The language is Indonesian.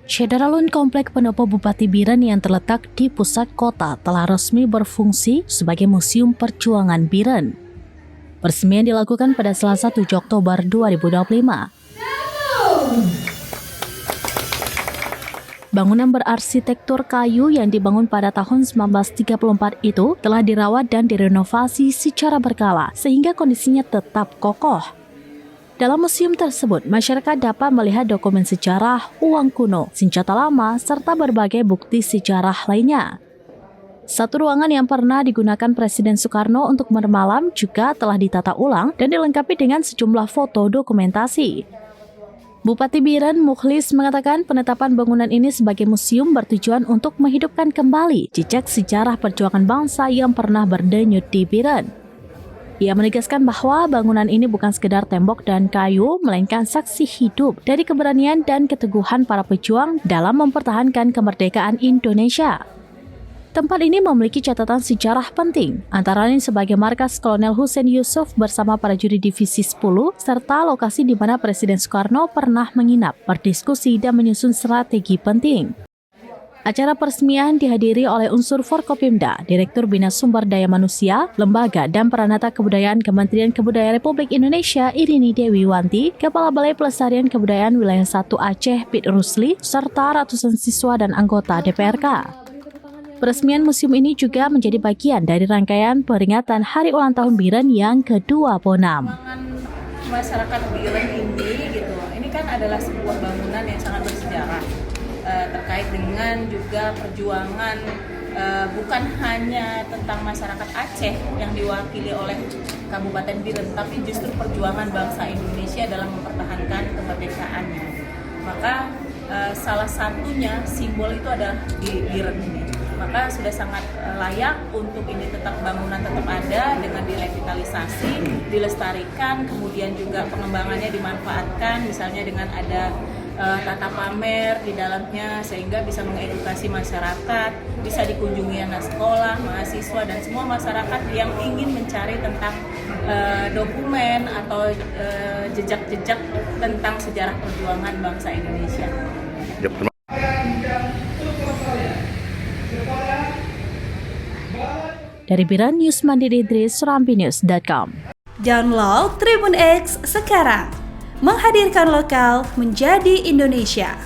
Syederalun Komplek Pendopo Bupati Biren yang terletak di pusat kota telah resmi berfungsi sebagai Museum Perjuangan Biren. Peresmian dilakukan pada Selasa 7 Oktober 2025. Bangunan berarsitektur kayu yang dibangun pada tahun 1934 itu telah dirawat dan direnovasi secara berkala sehingga kondisinya tetap kokoh. Dalam museum tersebut, masyarakat dapat melihat dokumen sejarah, uang kuno, senjata lama, serta berbagai bukti sejarah lainnya. Satu ruangan yang pernah digunakan Presiden Soekarno untuk bermalam juga telah ditata ulang dan dilengkapi dengan sejumlah foto dokumentasi. Bupati Biren Mukhlis mengatakan penetapan bangunan ini sebagai museum bertujuan untuk menghidupkan kembali jejak sejarah perjuangan bangsa yang pernah berdenyut di Biren. Ia menegaskan bahwa bangunan ini bukan sekedar tembok dan kayu, melainkan saksi hidup dari keberanian dan keteguhan para pejuang dalam mempertahankan kemerdekaan Indonesia. Tempat ini memiliki catatan sejarah penting, antara lain sebagai markas Kolonel Hussein Yusuf bersama para juri Divisi 10, serta lokasi di mana Presiden Soekarno pernah menginap, berdiskusi, dan menyusun strategi penting. Acara peresmian dihadiri oleh unsur Forkopimda, Direktur Bina Sumber Daya Manusia, Lembaga dan Peranata Kebudayaan Kementerian Kebudayaan Republik Indonesia Irini Dewi Wanti, Kepala Balai Pelestarian Kebudayaan Wilayah 1 Aceh Pit Rusli, serta ratusan siswa dan anggota DPRK. Peresmian museum ini juga menjadi bagian dari rangkaian peringatan Hari Ulang Tahun Biren yang ke-26. Masyarakat Biren ini kan adalah sebuah bangunan yang sangat bersejarah. Terkait dengan juga perjuangan bukan hanya tentang masyarakat Aceh yang diwakili oleh Kabupaten Biren, tapi justru perjuangan bangsa Indonesia dalam mempertahankan kemerdekaannya. Maka salah satunya simbol itu adalah di Biren ini. Maka sudah sangat layak untuk ini bangunan tetap ada dengan direvitalisasi, dilestarikan, kemudian juga pengembangannya dimanfaatkan, misalnya dengan ada tata pamer di dalamnya sehingga bisa mengedukasi masyarakat, bisa dikunjungi anak sekolah, mahasiswa, dan semua masyarakat yang ingin mencari tentang dokumen atau jejak-jejak tentang sejarah perjuangan bangsa Indonesia. Dari Biren, Yusmandi Idris, SerambiNews.com. Download Tribun X sekarang, menghadirkan lokal menjadi Indonesia.